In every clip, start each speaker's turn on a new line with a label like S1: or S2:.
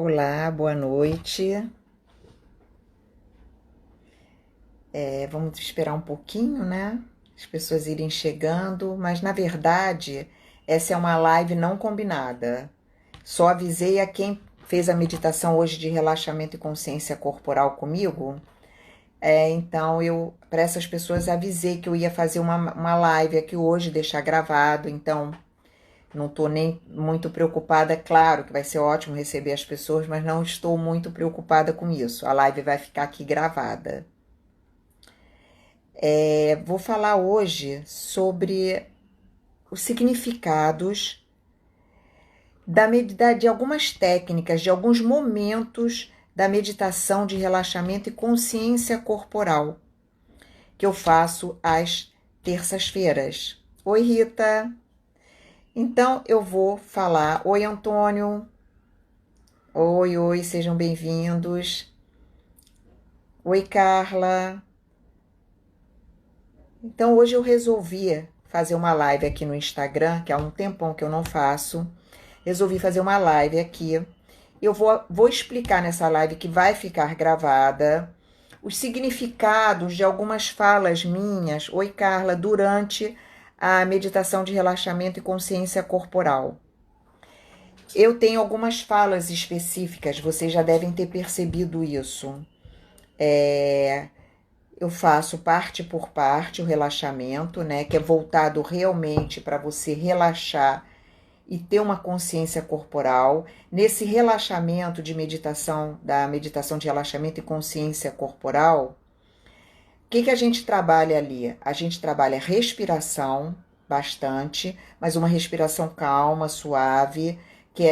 S1: Olá, boa noite. Vamos esperar um pouquinho, né? As pessoas irem chegando, mas na verdade, essa é uma live não combinada. Só avisei a quem fez a meditação hoje de relaxamento e consciência corporal comigo. Então, para essas pessoas, avisei que eu ia fazer uma live aqui hoje, deixar gravado. Então, não estou nem muito preocupada. Claro que vai ser ótimo receber as pessoas, mas não estou muito preocupada com isso. A live vai ficar aqui gravada. Vou falar hoje sobre os significados de algumas técnicas, de alguns momentos da meditação de relaxamento e consciência corporal que eu faço às terças-feiras. Oi, Rita. Então eu vou falar. Oi, Antônio. Oi, sejam bem-vindos. Oi, Carla. Então hoje eu resolvi fazer uma live aqui no Instagram, que há um tempão que eu não faço. Resolvi fazer uma live aqui. Eu vou explicar nessa live que vai ficar gravada os significados de algumas falas minhas, oi Carla, durante a meditação de relaxamento e consciência corporal. Eu tenho algumas falas específicas, vocês já devem ter percebido isso. Eu faço parte por parte o relaxamento, né, que é voltado realmente para você relaxar e ter uma consciência corporal. Nesse relaxamento de meditação, da meditação de relaxamento e consciência corporal, o que a gente trabalha ali? A gente trabalha respiração bastante, mas uma respiração calma, suave, que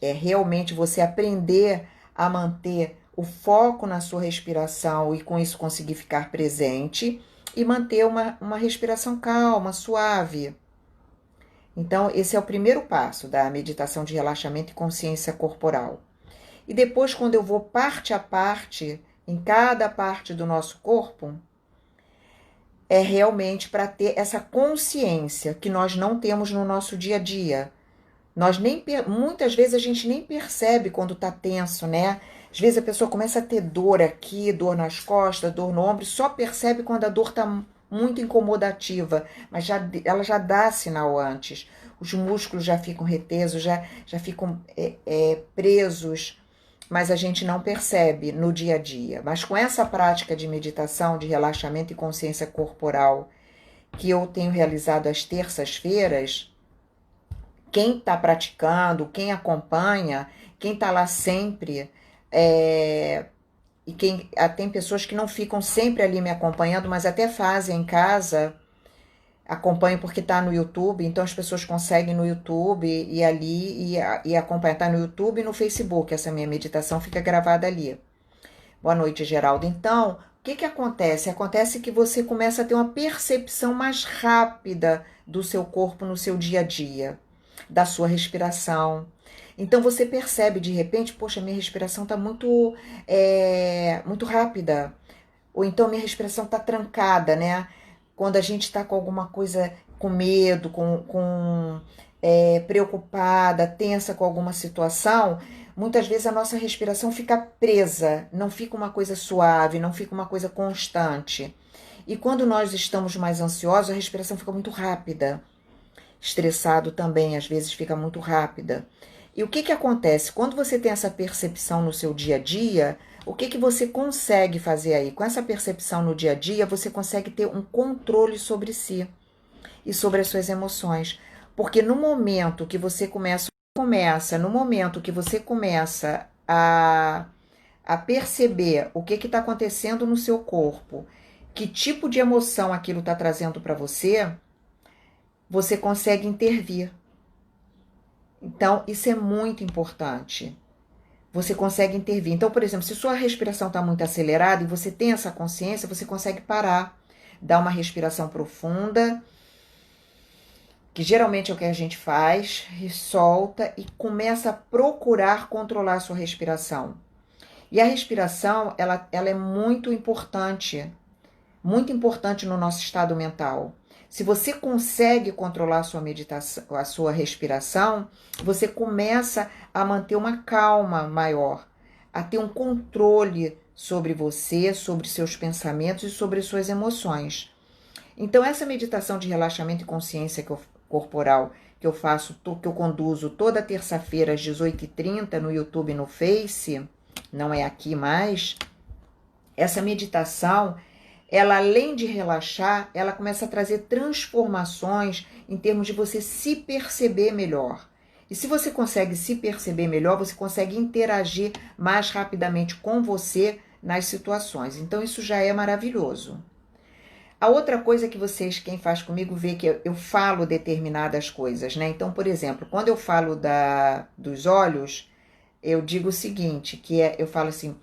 S1: é realmente você aprender a manter o foco na sua respiração e com isso conseguir ficar presente e manter uma respiração calma, suave. Então, esse é o primeiro passo da meditação de relaxamento e consciência corporal. E depois, quando eu vou parte a parte, em cada parte do nosso corpo, é realmente para ter essa consciência que nós não temos no nosso dia a dia. Muitas vezes a gente nem percebe quando tá tenso, né? Às vezes a pessoa começa a ter dor aqui, dor nas costas, dor no ombro, só percebe quando a dor tá muito incomodativa, mas ela já dá sinal antes. Os músculos já ficam retesos, já ficam presos, mas a gente não percebe no dia a dia. Mas com essa prática de meditação, de relaxamento e consciência corporal que eu tenho realizado às terças-feiras, quem está praticando, quem acompanha, quem está lá sempre, e tem pessoas que não ficam sempre ali me acompanhando, mas até fazem em casa, acompanham porque está no YouTube, então as pessoas conseguem no YouTube e ali e acompanhar. Está no YouTube e no Facebook, essa minha meditação fica gravada ali. Boa noite, Geraldo. Então, o que acontece? Acontece que você começa a ter uma percepção mais rápida do seu corpo no seu dia a dia, da sua respiração. Então você percebe de repente, poxa, minha respiração está muito rápida. Ou então minha respiração está trancada, né? Quando a gente está com alguma coisa, com medo, preocupada, tensa com alguma situação, muitas vezes a nossa respiração fica presa, não fica uma coisa suave, não fica uma coisa constante. E quando nós estamos mais ansiosos, a respiração fica muito rápida. Estressado também, às vezes fica muito rápida. E o que acontece? Quando você tem essa percepção no seu dia a dia, o que você consegue fazer aí? Com essa percepção no dia a dia, você consegue ter um controle sobre si e sobre as suas emoções. Porque no momento que você no momento que você começa a perceber o que está acontecendo no seu corpo, que tipo de emoção aquilo está trazendo para você, você consegue intervir. Então, isso é muito importante. Você consegue intervir. Então, por exemplo, se sua respiração está muito acelerada e você tem essa consciência, você consegue parar, dar uma respiração profunda, que geralmente é o que a gente faz, e solta e começa a procurar controlar a sua respiração. E a respiração, ela é muito importante no nosso estado mental. Se você consegue controlar a sua meditação, a sua respiração, você começa a manter uma calma maior, a ter um controle sobre você, sobre seus pensamentos e sobre suas emoções. Então, essa meditação de relaxamento e consciência corporal que eu faço, que eu conduzo toda terça-feira às 18h30 no YouTube e no Face, não é aqui mais, essa meditação, ela além de relaxar, ela começa a trazer transformações em termos de você se perceber melhor. E se você consegue se perceber melhor, você consegue interagir mais rapidamente com você nas situações. Então isso já é maravilhoso. A outra coisa que vocês, quem faz comigo, vê que eu falo determinadas coisas, né? Então, por exemplo, quando eu falo dos olhos, eu digo o seguinte, eu falo assim,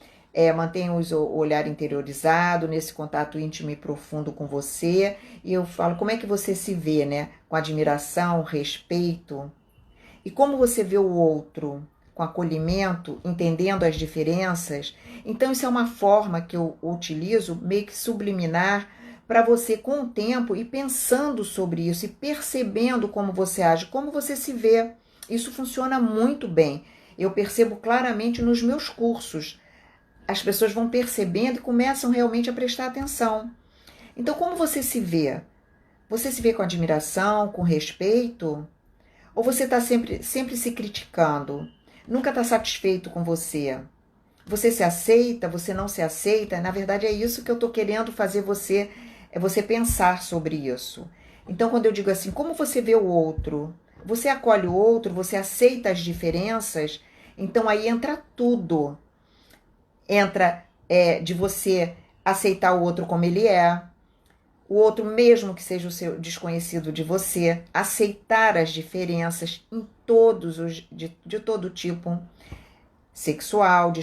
S1: mantenha o olhar interiorizado, nesse contato íntimo e profundo com você, e eu falo como é que você se vê, né? Com admiração, respeito, e como você vê o outro, com acolhimento, entendendo as diferenças. Então isso é uma forma que eu utilizo, meio que subliminar, para você com o tempo ir pensando sobre isso e percebendo como você age, como você se vê. Isso funciona muito bem. Eu percebo claramente nos meus cursos. As pessoas vão percebendo e começam realmente a prestar atenção. Então, como você se vê? Você se vê com admiração, com respeito? Ou você está sempre se criticando? Nunca está satisfeito com você? Você se aceita? Você não se aceita? Na verdade, é isso que eu estou querendo fazer você pensar sobre isso. Então, quando eu digo assim, como você vê o outro? Você acolhe o outro? Você aceita as diferenças? Então, aí entra tudo. Entra de você aceitar o outro como ele é, o outro mesmo que seja o seu desconhecido de você, aceitar as diferenças em de todo tipo, sexual, de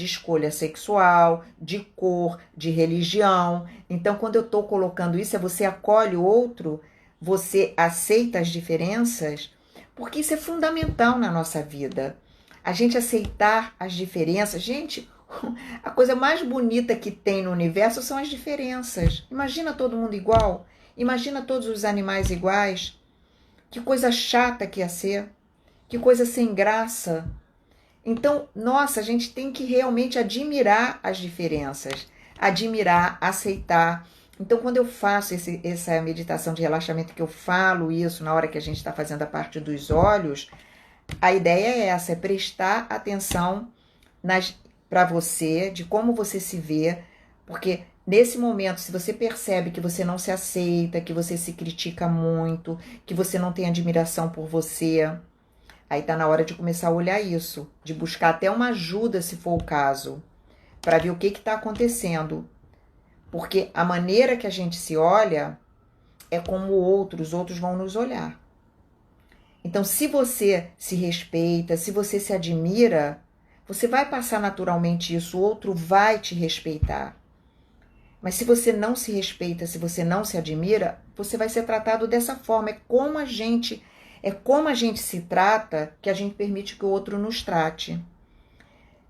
S1: escolha sexual, de cor, de religião. Então, quando eu estou colocando isso, você acolhe o outro, você aceita as diferenças, porque isso é fundamental na nossa vida. A gente aceitar as diferenças. Gente, a coisa mais bonita que tem no universo são as diferenças. Imagina todo mundo igual. Imagina todos os animais iguais. Que coisa chata que ia ser. Que coisa sem graça. Então, nossa, a gente tem que realmente admirar as diferenças. Admirar, aceitar. Então, quando eu faço essa meditação de relaxamento, que eu falo isso na hora que a gente está fazendo a parte dos olhos, a ideia é essa, é prestar atenção para você, de como você se vê, porque nesse momento, se você percebe que você não se aceita, que você se critica muito, que você não tem admiração por você, aí tá na hora de começar a olhar isso, de buscar até uma ajuda, se for o caso, para ver o que está acontecendo. Porque a maneira que a gente se olha é como os outros vão nos olhar. Então, se você se respeita, se você se admira, você vai passar naturalmente isso, o outro vai te respeitar. Mas se você não se respeita, se você não se admira, você vai ser tratado dessa forma. É como a gente se trata que a gente permite que o outro nos trate.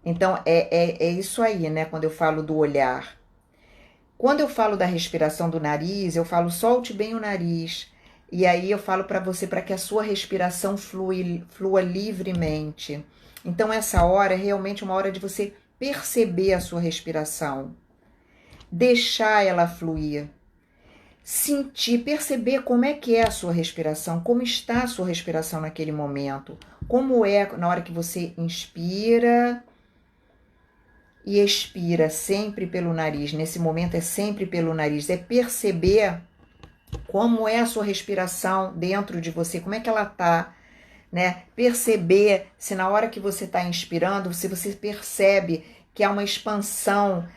S1: Então, é isso aí, né? Quando eu falo do olhar. Quando eu falo da respiração do nariz, eu falo solte bem o nariz. E aí eu falo para você para que a sua respiração flua livremente. Então essa hora é realmente uma hora de você perceber a sua respiração. Deixar ela fluir. Sentir, perceber como é que é a sua respiração, como está a sua respiração naquele momento. Como é na hora que você inspira e expira sempre pelo nariz. Nesse momento é sempre pelo nariz. É perceber como é a sua respiração dentro de você, como é que ela tá, né? Perceber se na hora que você está inspirando, se você percebe que há uma expansão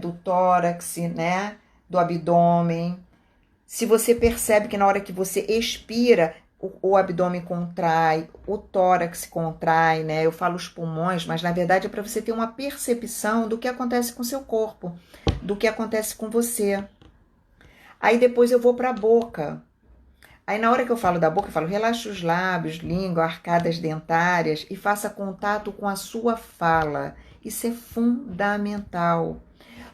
S1: do tórax, né? Do abdômen. Se você percebe que na hora que você expira, o abdômen contrai, o tórax contrai, né? Eu falo os pulmões, mas na verdade é para você ter uma percepção do que acontece com o seu corpo, do que acontece com você. Aí depois eu vou para a boca. Aí na hora que eu falo da boca, eu falo relaxa os lábios, língua, arcadas dentárias e faça contato com a sua fala. Isso é fundamental.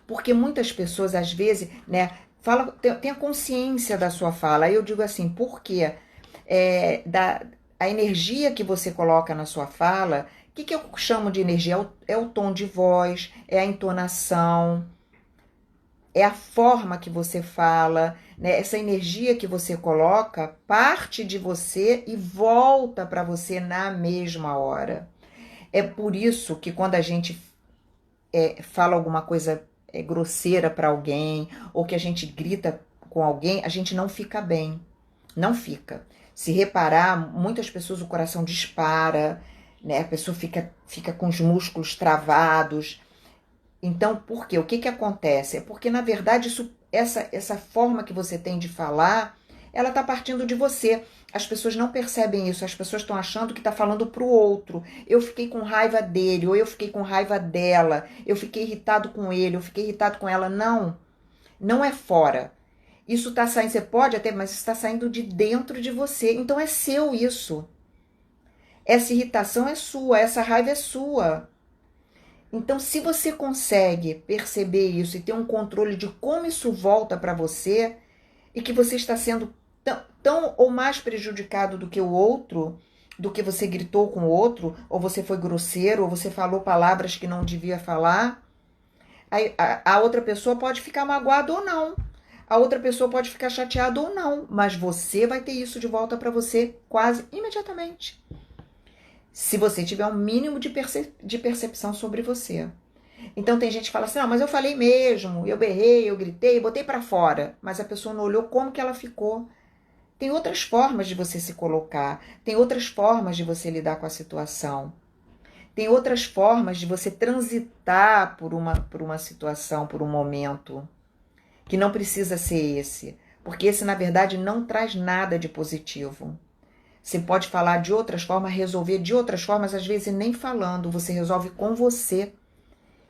S1: Porque muitas pessoas, às vezes, né, Fala, tenha consciência da sua fala. Aí eu digo assim, por quê? A energia que você coloca na sua fala, o que eu chamo de energia? É o tom de voz, é a entonação, é a forma que você fala, né? Essa energia que você coloca parte de você e volta para você na mesma hora. É por isso que quando a gente fala alguma coisa grosseira para alguém, ou que a gente grita com alguém, a gente não fica bem. Não fica. Se reparar, muitas pessoas o coração dispara, né? A pessoa fica com os músculos travados. Então, por quê? O que acontece? É porque, na verdade, essa forma que você tem de falar, ela está partindo de você. As pessoas não percebem isso, as pessoas estão achando que está falando para o outro. Eu fiquei com raiva dele, ou eu fiquei com raiva dela, eu fiquei irritado com ele, eu fiquei irritado com ela. Não, não é fora. Isso está saindo, você pode até, mas está saindo de dentro de você. Então é seu isso. Essa irritação é sua, essa raiva é sua. Então, se você consegue perceber isso e ter um controle de como isso volta para você e que você está sendo tão ou mais prejudicado do que o outro, do que você gritou com o outro, ou você foi grosseiro, ou você falou palavras que não devia falar, a outra pessoa pode ficar magoada ou não. A outra pessoa pode ficar chateada ou não, mas você vai ter isso de volta para você quase imediatamente. Se você tiver um mínimo de percepção sobre você. Então tem gente que fala assim, não, mas eu falei mesmo, eu berrei, eu gritei, botei para fora, mas a pessoa não olhou como que ela ficou. Tem outras formas de você se colocar, tem outras formas de você lidar com a situação. Tem outras formas de você transitar por uma situação, por um momento, que não precisa ser esse, porque esse, na verdade, não traz nada de positivo. Você pode falar de outras formas, resolver de outras formas, às vezes nem falando, você resolve com você.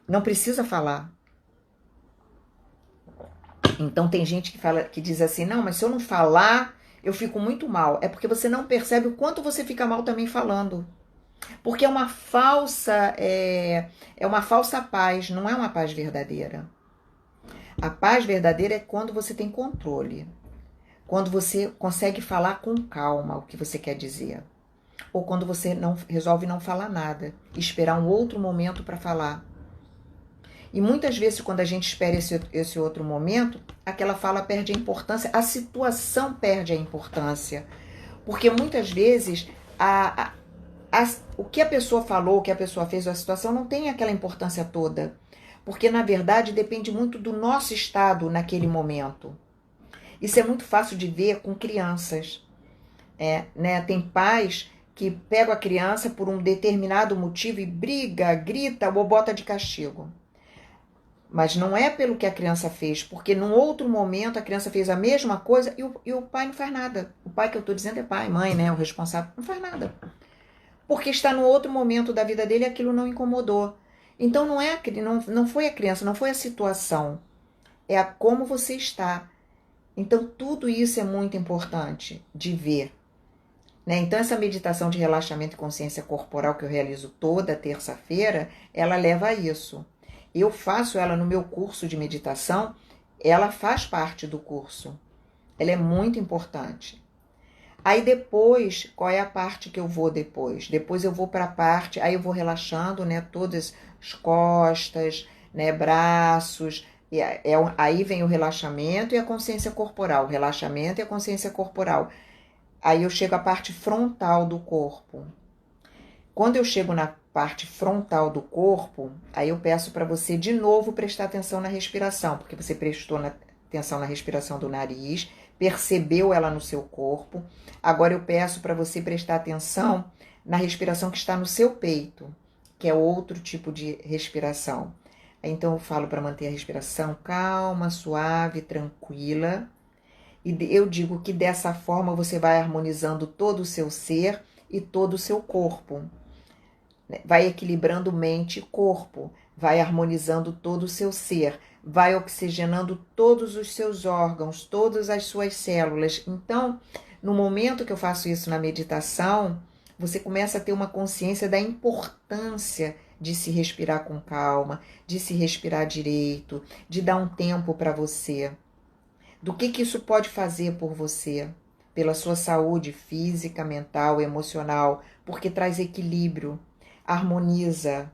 S1: Não precisa falar. Então tem gente que diz assim, não, mas se eu não falar, eu fico muito mal. É porque você não percebe o quanto você fica mal também falando. Porque é uma falsa paz, não é uma paz verdadeira. A paz verdadeira é quando você tem controle. Quando você consegue falar com calma o que você quer dizer. Ou quando você resolve não falar nada, esperar um outro momento para falar. E muitas vezes, quando a gente espera esse outro momento, aquela fala perde a importância, a situação perde a importância. Porque muitas vezes o que a pessoa falou, o que a pessoa fez, a situação não tem aquela importância toda. Porque, na verdade, depende muito do nosso estado naquele momento. Isso é muito fácil de ver com crianças. Né? Tem pais que pegam a criança por um determinado motivo e briga, grita ou bota de castigo. Mas não é pelo que a criança fez, porque num outro momento a criança fez a mesma coisa e o pai não faz nada. O pai que eu estou dizendo é pai, mãe, né? O responsável não faz nada. Porque está no outro momento da vida dele e aquilo não incomodou. Então não foi a criança, não foi a situação. É a como você está. Então tudo isso é muito importante de ver. Né? Então essa meditação de relaxamento e consciência corporal que eu realizo toda terça-feira, ela leva a isso. Eu faço ela no meu curso de meditação, ela faz parte do curso. Ela é muito importante. Aí depois, qual é a parte que eu vou depois? Depois eu vou para a parte, aí eu vou relaxando, né, todas as costas, né, braços, aí vem o relaxamento e a consciência corporal, o relaxamento e a consciência corporal. Aí eu chego à parte frontal do corpo. Quando eu chego na parte frontal do corpo, aí eu peço para você de novo prestar atenção na respiração, porque você prestou atenção na respiração do nariz, percebeu ela no seu corpo. Agora eu peço para você prestar atenção na respiração que está no seu peito, que é outro tipo de respiração. Então eu falo para manter a respiração calma, suave, tranquila. E eu digo que dessa forma você vai harmonizando todo o seu ser e todo o seu corpo. Vai equilibrando mente e corpo, vai harmonizando todo o seu ser, vai oxigenando todos os seus órgãos, todas as suas células. Então, no momento que eu faço isso na meditação, você começa a ter uma consciência da importância de se respirar com calma, de se respirar direito, de dar um tempo para você. do que isso pode fazer por você, pela sua saúde física, mental, emocional, porque traz equilíbrio, harmoniza.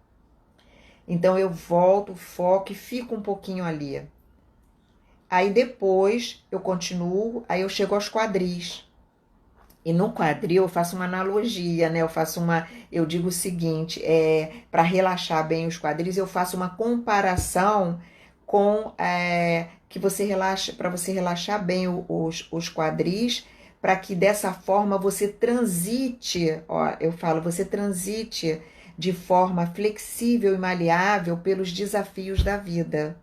S1: Então eu volto, foco e fico um pouquinho ali. Aí depois eu continuo, aí eu chego aos quadris. E no quadril eu faço uma analogia, né? Eu digo o seguinte, para relaxar bem os quadris, eu faço uma comparação com que você relaxa, para você relaxar bem os quadris, para que dessa forma você transite, ó, eu falo, você transite de forma flexível e maleável pelos desafios da vida.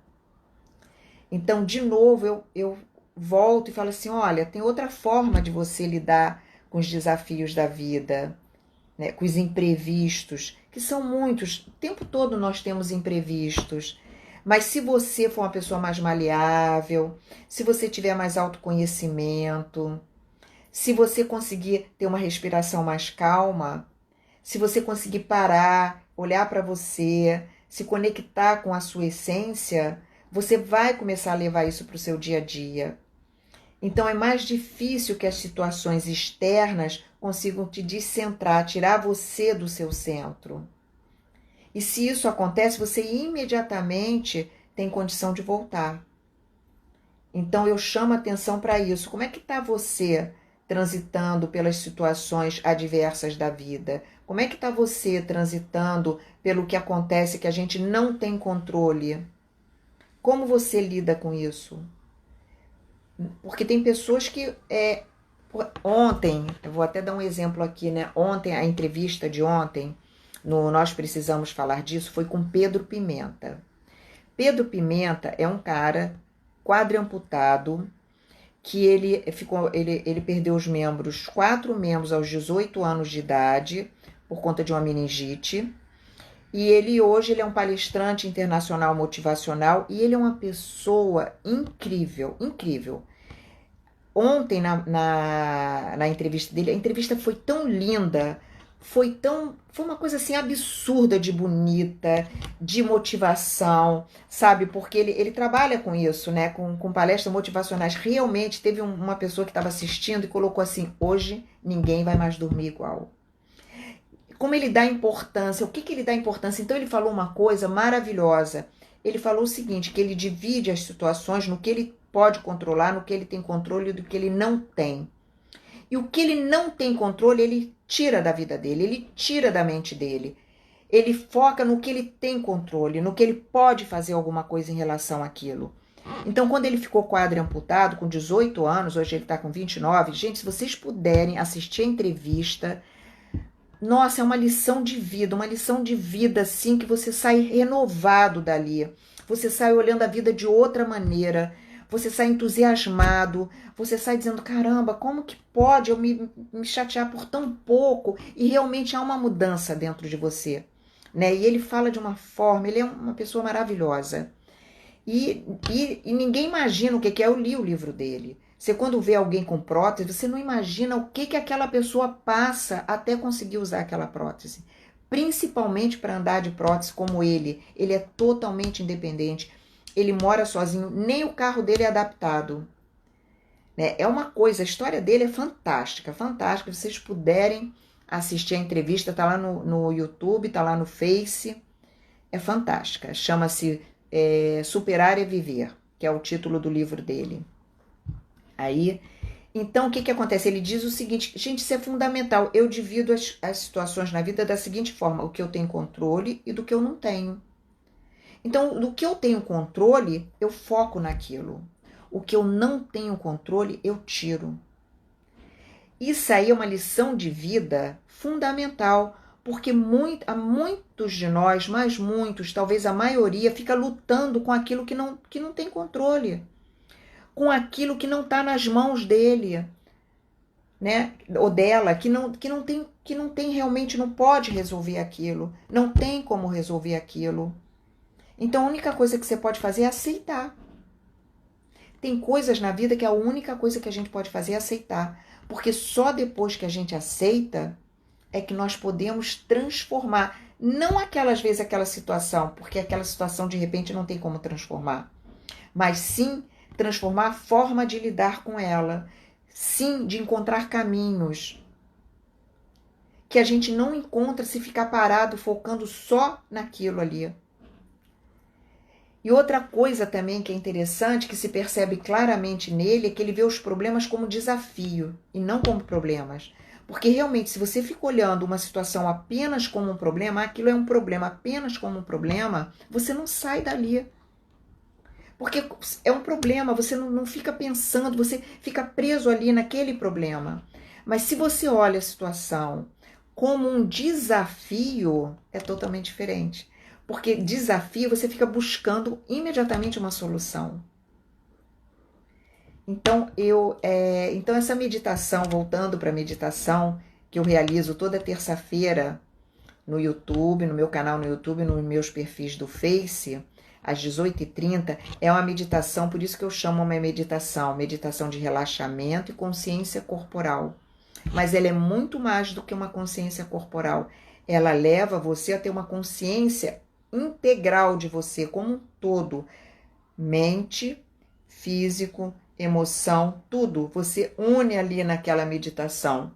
S1: Então, de novo, eu volto e falo assim, olha, tem outra forma de você lidar com os desafios da vida, né, com os imprevistos, que são muitos. O tempo todo nós temos imprevistos. Mas se você for uma pessoa mais maleável, se você tiver mais autoconhecimento, se você conseguir ter uma respiração mais calma, se você conseguir parar, olhar para você, se conectar com a sua essência, você vai começar a levar isso para o seu dia a dia. Então é mais difícil que as situações externas consigam te descentrar, tirar você do seu centro. E se isso acontece, você imediatamente tem condição de voltar. Então eu chamo atenção para isso. Como é que está você transitando pelas situações adversas da vida? Como é que está você transitando pelo que acontece que a gente não tem controle? Como você lida com isso? Porque tem pessoas que... ontem, eu vou até dar um exemplo aqui, né? Ontem, a entrevista de ontem, no Nós Precisamos Falar Disso, foi com Pedro Pimenta. Pedro Pimenta é um cara quadriamputado, que ele perdeu os membros, 4 membros aos 18 anos de idade, por conta de uma meningite. E hoje ele é um palestrante internacional motivacional e ele é uma pessoa incrível, incrível. Ontem, na entrevista dele, a entrevista foi tão linda, foi uma coisa assim absurda de bonita, de motivação, sabe? Porque ele trabalha com isso, né? Com palestras motivacionais. Realmente teve uma pessoa que estava assistindo e colocou assim: hoje ninguém vai mais dormir igual. Como ele dá importância, o que ele dá importância? Então ele falou uma coisa maravilhosa. Ele falou o seguinte, que ele divide as situações no que ele pode controlar, no que ele tem controle e do que ele não tem. E o que ele não tem controle, ele tira da vida dele, ele tira da mente dele. Ele foca no que ele tem controle, no que ele pode fazer alguma coisa em relação àquilo. Então, quando ele ficou quadriamputado, com 18 anos, hoje ele está com 29, gente, se vocês puderem assistir a entrevista, nossa, é uma lição de vida, assim, que você sai renovado dali. Você sai olhando a vida de outra maneira, você sai entusiasmado, você sai dizendo, caramba, como que pode eu me chatear por tão pouco? E realmente há uma mudança dentro de você, né? E ele fala de uma forma, ele é uma pessoa maravilhosa. E ninguém imagina o que é, eu li o livro dele. Você quando vê alguém com prótese, você não imagina o que aquela pessoa passa até conseguir usar aquela prótese. Principalmente para andar de prótese como ele. Ele é totalmente independente. Ele mora sozinho, nem o carro dele é adaptado. Né? É uma coisa, a história dele é fantástica, fantástica. Se vocês puderem assistir a entrevista, tá lá no YouTube, tá lá no Face. É fantástica. Chama-se Superar e Viver, que é o título do livro dele. Aí, então, o que acontece? Ele diz o seguinte, gente, isso é fundamental. Eu divido as situações na vida da seguinte forma, o que eu tenho controle e do que eu não tenho. Então, do que eu tenho controle, eu foco naquilo. O que eu não tenho controle, eu tiro. Isso aí é uma lição de vida fundamental, porque muitos de nós, mas muitos, talvez a maioria, fica lutando com aquilo que não tem controle. Com aquilo que não está nas mãos dele, né? Ou dela, que não tem realmente, não pode resolver aquilo, não tem como resolver aquilo. Então a única coisa que você pode fazer é aceitar. Tem coisas na vida que a única coisa que a gente pode fazer é aceitar, porque só depois que a gente aceita é que nós podemos transformar, não aquela situação, porque aquela situação de repente não tem como transformar, mas sim transformar a forma de lidar com ela. Sim, de encontrar caminhos que a gente não encontra se ficar parado focando só naquilo ali. E outra coisa também que é interessante, que se percebe claramente nele, é que ele vê os problemas como desafio e não como problemas. Porque realmente, se você fica olhando uma situação apenas como um problema, aquilo é um problema apenas como um problema, você não sai dali. Porque é um problema, você não fica pensando, você fica preso ali naquele problema. Mas se você olha a situação como um desafio, é totalmente diferente. Porque desafio, você fica buscando imediatamente uma solução. Então, então essa meditação, voltando para a meditação, que eu realizo toda terça-feira no YouTube, no meu canal no YouTube, nos meus perfis do Face, às 18h30, é uma meditação, por isso que eu chamo uma meditação de relaxamento e consciência corporal. Mas ela é muito mais do que uma consciência corporal. Ela leva você a ter uma consciência integral de você como um todo. Mente, físico, emoção, tudo. Você une ali naquela meditação.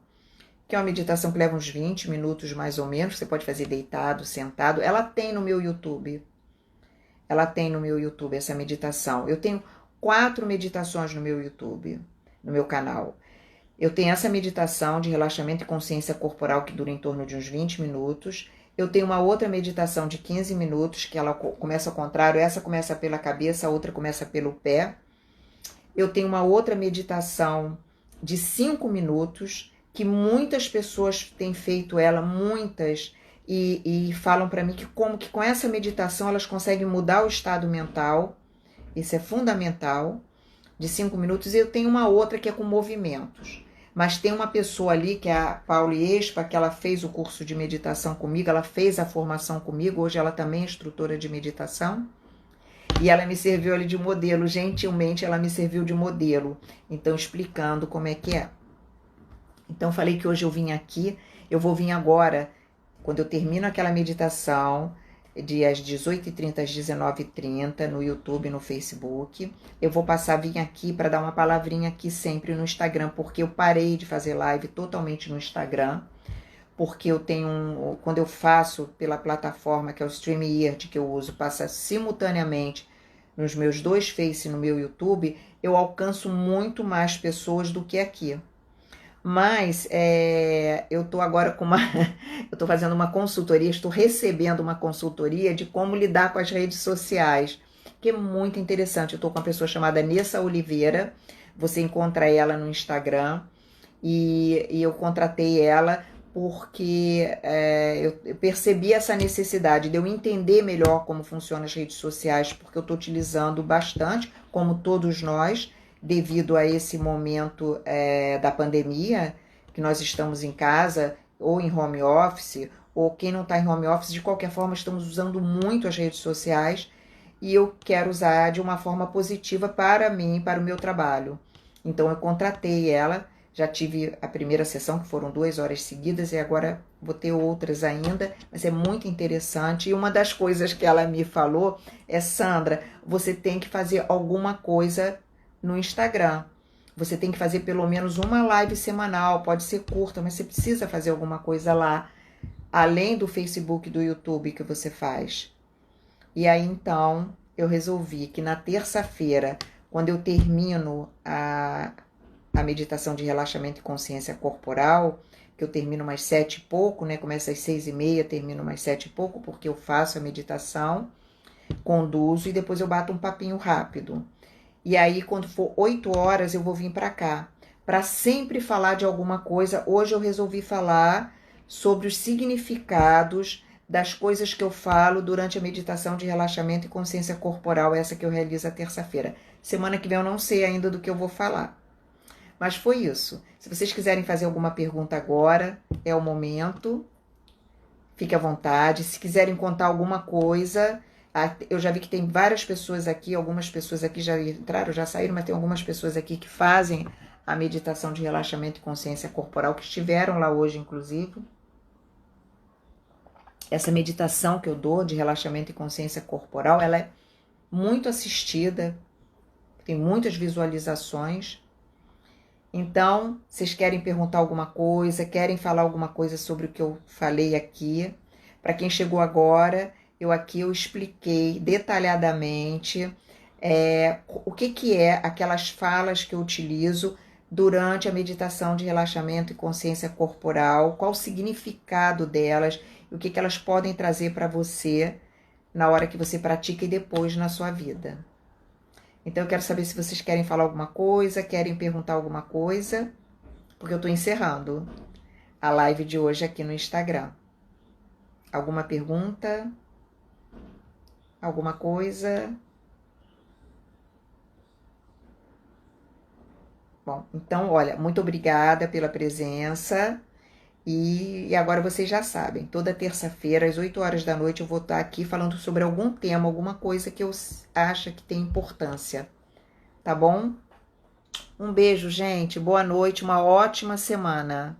S1: Que é uma meditação que leva uns 20 minutos mais ou menos. Você pode fazer deitado, sentado. Ela tem no meu YouTube. Essa meditação. Eu tenho 4 meditações no meu YouTube, no meu canal. Eu tenho essa meditação de relaxamento e consciência corporal que dura em torno de uns 20 minutos. Eu tenho uma outra meditação de 15 minutos, que ela começa ao contrário. Essa começa pela cabeça, a outra começa pelo pé. Eu tenho uma outra meditação de 5 minutos, que muitas pessoas têm feito ela, muitas, e falam para mim que como que com essa meditação elas conseguem mudar o estado mental. Isso é fundamental, de 5 minutos. E eu tenho uma outra que é com movimentos. Mas tem uma pessoa ali, que é a Paula Espa, que ela fez o curso de meditação comigo, ela fez a formação comigo, hoje ela também é instrutora de meditação. E ela me serviu ali de modelo, gentilmente ela me serviu de modelo, então explicando como é que é. Então falei que hoje eu vim aqui, eu vou vir agora, quando eu termino aquela meditação, de às 18h30 às 19h30, no YouTube, no Facebook, eu vou passar a vir aqui para dar uma palavrinha aqui sempre no Instagram, porque eu parei de fazer live totalmente no Instagram, porque eu tenho quando eu faço pela plataforma que é o StreamYard, que eu uso, passa simultaneamente nos meus 2 Face e no meu YouTube, eu alcanço muito mais pessoas do que aqui. Mas eu estou agora com eu estou fazendo uma consultoria, estou recebendo uma consultoria de como lidar com as redes sociais, que é muito interessante. Eu estou com uma pessoa chamada Nessa Oliveira, você encontra ela no Instagram, e eu contratei ela porque eu percebi essa necessidade de eu entender melhor como funcionam as redes sociais, porque eu estou utilizando bastante, como todos nós, devido a esse momento da pandemia, que nós estamos em casa, ou em home office, ou quem não está em home office, de qualquer forma, estamos usando muito as redes sociais, e eu quero usar de uma forma positiva para mim, para o meu trabalho. Então eu contratei ela, já tive a primeira sessão, que foram 2 horas seguidas, e agora vou ter outras ainda, mas é muito interessante. E uma das coisas que ela me falou é: Sandra, você tem que fazer alguma coisa no Instagram. Você tem que fazer pelo menos uma live semanal, pode ser curta, mas você precisa fazer alguma coisa lá, além do Facebook e do YouTube que você faz. E aí, então, eu resolvi que na terça-feira, quando eu termino a meditação de relaxamento e consciência corporal, que eu termino umas 7 e pouco, né? Começa às 6h30, termino umas 7 e pouco, porque eu faço a meditação, conduzo e depois eu bato um papinho rápido. E aí, quando for 8 horas, eu vou vir para cá, para sempre falar de alguma coisa. Hoje eu resolvi falar sobre os significados das coisas que eu falo durante a meditação de relaxamento e consciência corporal, essa que eu realizo a terça-feira. Semana que vem eu não sei ainda do que eu vou falar. Mas foi isso. Se vocês quiserem fazer alguma pergunta agora, é o momento. Fique à vontade. Se quiserem contar alguma coisa, eu já vi que tem várias pessoas aqui, algumas pessoas aqui já entraram, já saíram, mas tem algumas pessoas aqui que fazem a meditação de relaxamento e consciência corporal, que estiveram lá hoje, inclusive. Essa meditação que eu dou de relaxamento e consciência corporal, ela é muito assistida Tem muitas visualizações. Então, vocês querem perguntar alguma coisa, querem falar alguma coisa sobre o que eu falei aqui? Para quem chegou agora, eu expliquei detalhadamente o que é aquelas falas que eu utilizo durante a meditação de relaxamento e consciência corporal, qual o significado delas e o que elas podem trazer para você na hora que você pratica e depois na sua vida. Então eu quero saber se vocês querem falar alguma coisa, querem perguntar alguma coisa, porque eu estou encerrando a live de hoje aqui no Instagram. Alguma pergunta? Alguma coisa? Bom, então, olha, muito obrigada pela presença. E agora vocês já sabem, toda terça-feira, às 8 horas da noite, eu vou estar aqui falando sobre algum tema, alguma coisa que eu acho que tem importância. Tá bom? Um beijo, gente. Boa noite, uma ótima semana.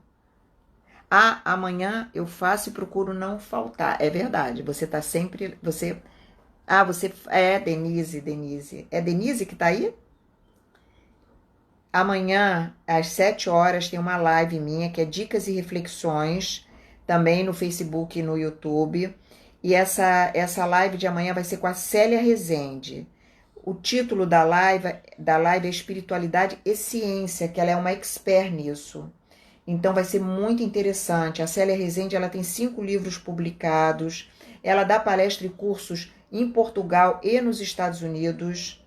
S1: Amanhã eu faço e procuro não faltar. É verdade, você tá sempre... você é Denise. É Denise que tá aí? Amanhã, às 7 horas, tem uma live minha que é Dicas e Reflexões, também no Facebook e no YouTube. E essa live de amanhã vai ser com a Célia Rezende. O título da live é Espiritualidade e Ciência, que ela é uma expert nisso. Então vai ser muito interessante. A Célia Rezende, ela tem 5 livros publicados. Ela dá palestra e cursos em Portugal e nos Estados Unidos.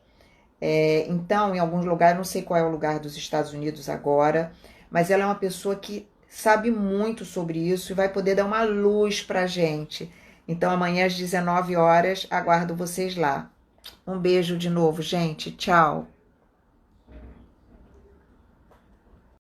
S1: Então, em alguns lugares, não sei qual é o lugar dos Estados Unidos agora, mas ela é uma pessoa que sabe muito sobre isso e vai poder dar uma luz pra gente. Então, amanhã às 19 horas, aguardo vocês lá. Um beijo de novo, gente. Tchau.